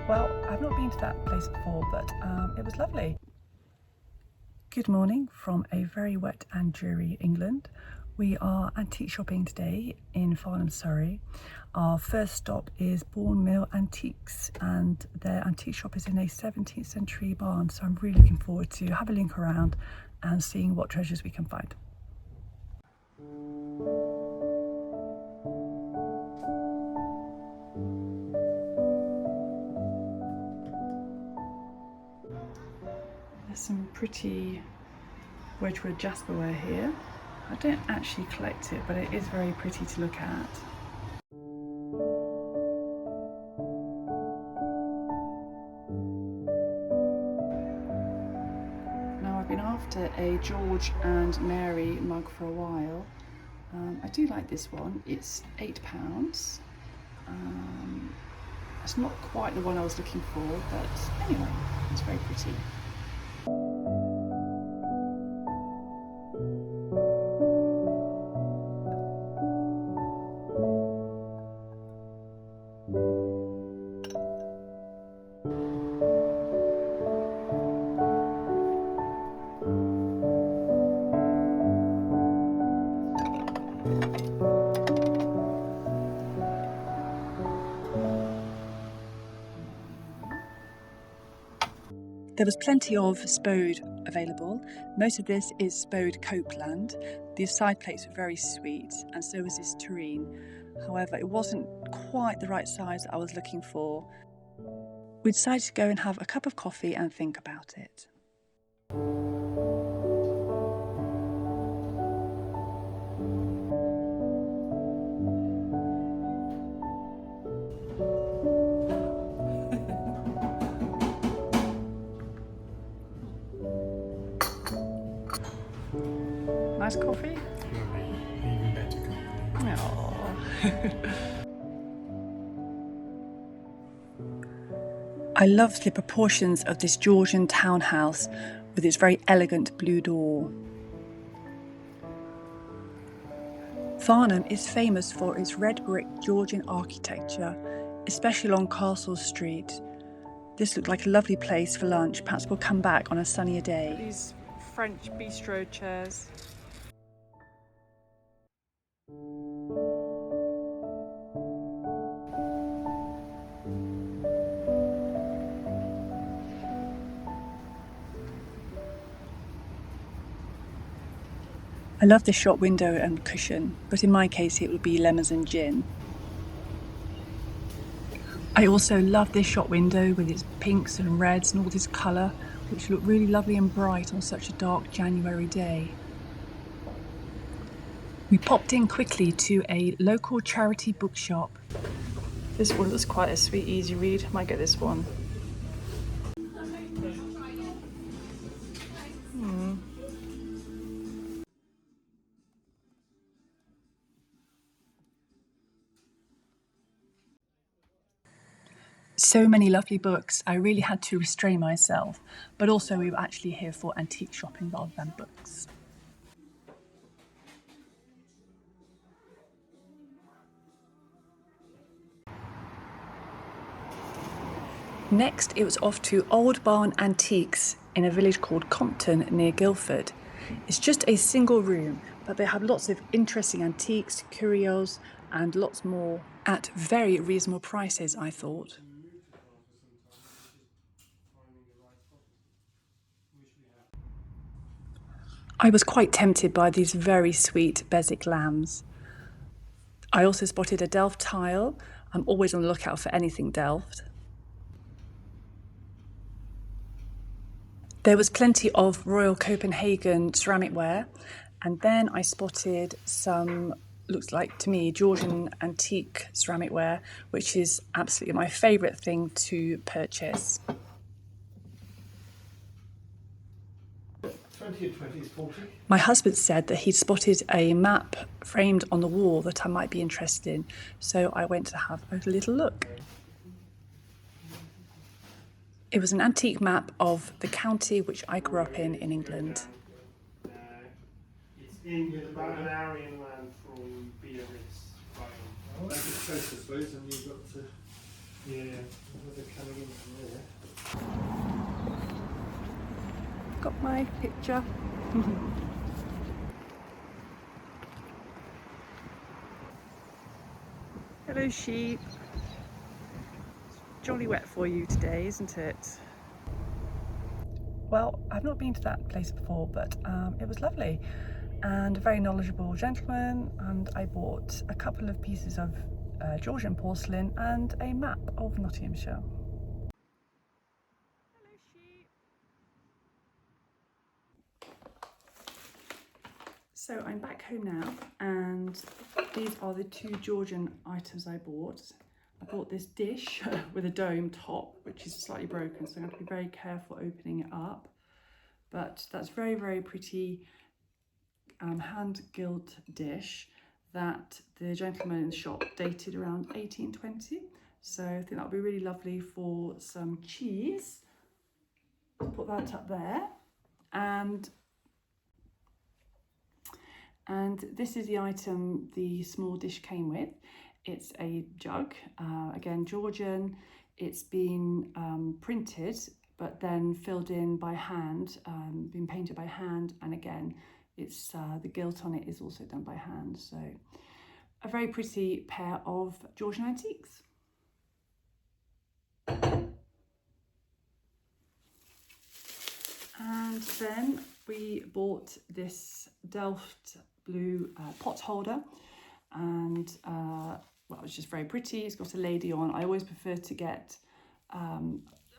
Well, I've not been to that place before, but it was lovely. Good morning from a very wet and dreary England. We are antique shopping today in Farnham, Surrey. Our first stop is Bourne Mill Antiques, and their antique shop is in a 17th century barn, so I'm really looking forward to have a link around and seeing what treasures we can find. There's some pretty Wedgwood jasperware here. I don't actually collect it, but it is very pretty to look at. Now, I've been after a George and Mary mug for a while. I do like this one. It's £8. It's not quite the one I was looking for, but anyway, it's very pretty. There was plenty of Spode available. Most of this is Spode Copeland. The side plates were very sweet, and so was this terrine. However, it wasn't quite the right size that I was looking for. We decided to go and have a cup of coffee and think about it. Nice coffee? Even better company. I love the proportions of this Georgian townhouse with its very elegant blue door. Farnham is famous for its red brick Georgian architecture, especially along Castle Street. This looked like a lovely place for lunch. Perhaps we'll come back on a sunnier day. These French bistro chairs. I love the shop window and cushion, but in my case it would be lemons and gin. I also love this shop window with its pinks and reds and all this colour, which look really lovely and bright on such a dark January day. We popped in quickly to a local charity bookshop. This one looks quite a sweet, easy read. Might get this one. So many lovely books, I really had to restrain myself, but also we were actually here for antique shopping rather than books. Next, it was off to Old Barn Antiques in a village called Compton near Guilford. It's just a single room, but they have lots of interesting antiques, curios, and lots more at very reasonable prices, I thought. I was quite tempted by these very sweet Beswick lambs. I also spotted a Delft tile. I'm always on the lookout for anything Delft. There was plenty of Royal Copenhagen ceramic ware, and then I spotted some, looks like to me, Georgian antique ceramic ware, which is absolutely my favourite thing to purchase. 20 and 20 is 40. My husband said that he'd spotted a map framed on the wall that I might be interested in, so I went to have a little look. It was an antique map of the county which I grew up in England. It's in about an hour inland from Biarritz. That's the closest place, and you've got to Yeah, they're coming in from there. Got my picture. Hello sheep. Jolly wet for you today, isn't it? Well, I've not been to that place before, but it was lovely and a very knowledgeable gentleman, and I bought a couple of pieces of Georgian porcelain and a map of Nottinghamshire. Hello sheep. So I'm back home now, and these are the two Georgian items I bought. I bought this dish with a dome top, which is slightly broken, so I have to be very careful opening it up. But that's very, very pretty hand-gilt dish that the gentleman in the shop dated around 1820. So I think that would be really lovely for some cheese. Put that up there. And this is the item the small dish came with. It's a jug, again Georgian. It's been printed but then filled in by hand, been painted by hand, and again it's the gilt on it is also done by hand. So a very pretty pair of Georgian antiques. And then we bought this Delft blue pot holder, and well, it's just very pretty. It's got a lady on. I always prefer to get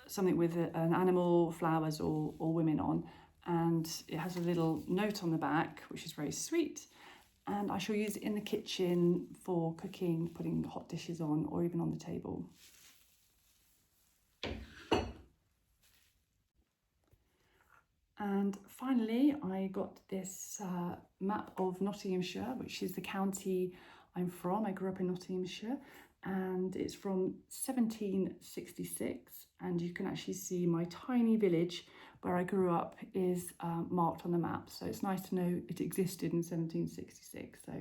something with an animal, flowers, or women on, and it has a little note on the back which is very sweet, and I shall use it in the kitchen for cooking, putting hot dishes on, or even on the table. And finally, I got this map of Nottinghamshire, which is the county I'm from. I grew up in Nottinghamshire, and it's from 1766. And you can actually see my tiny village where I grew up is marked on the map. So it's nice to know it existed in 1766. So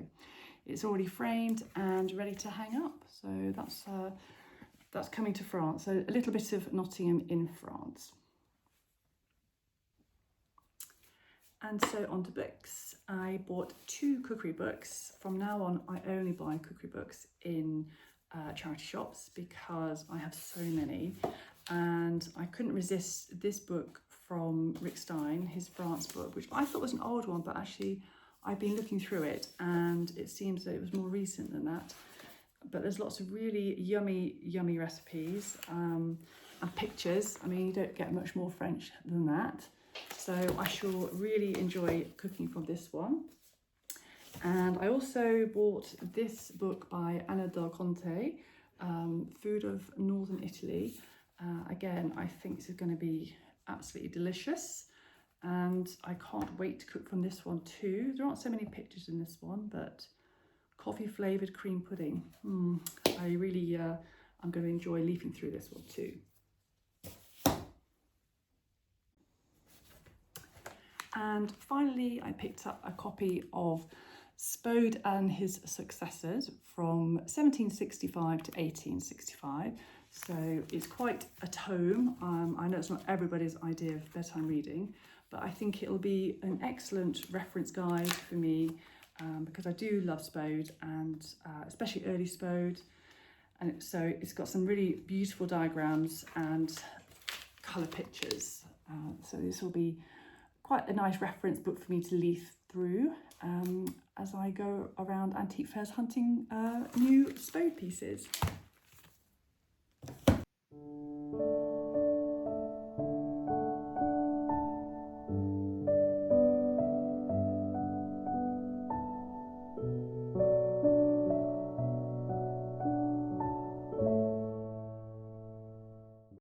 it's already framed and ready to hang up. So that's coming to France. So a little bit of Nottingham in France. And so on to books. I bought 2 cookery books. From now on, I only buy cookery books in charity shops because I have so many. And I couldn't resist this book from Rick Stein, his France book, which I thought was an old one, but actually I've been looking through it and it seems that it was more recent than that. But there's lots of really yummy recipes and pictures. I mean, you don't get much more French than that. So I shall really enjoy cooking from this one. And I also bought this book by Anna Del Conte, Food of Northern Italy. Again, I think this is going to be absolutely delicious, and I can't wait to cook from this one too. There aren't so many pictures in this one, but coffee flavoured cream pudding. I really, I'm going to enjoy leafing through this one too. And finally, I picked up a copy of Spode and His Successors from 1765 to 1865. So it's quite a tome. I know it's not everybody's idea of bedtime reading, but I think it'll be an excellent reference guide for me because I do love Spode, and especially early Spode. And so it's got some really beautiful diagrams and colour pictures. So this will be quite a nice reference book for me to leaf through as I go around antique fairs hunting new Spode pieces.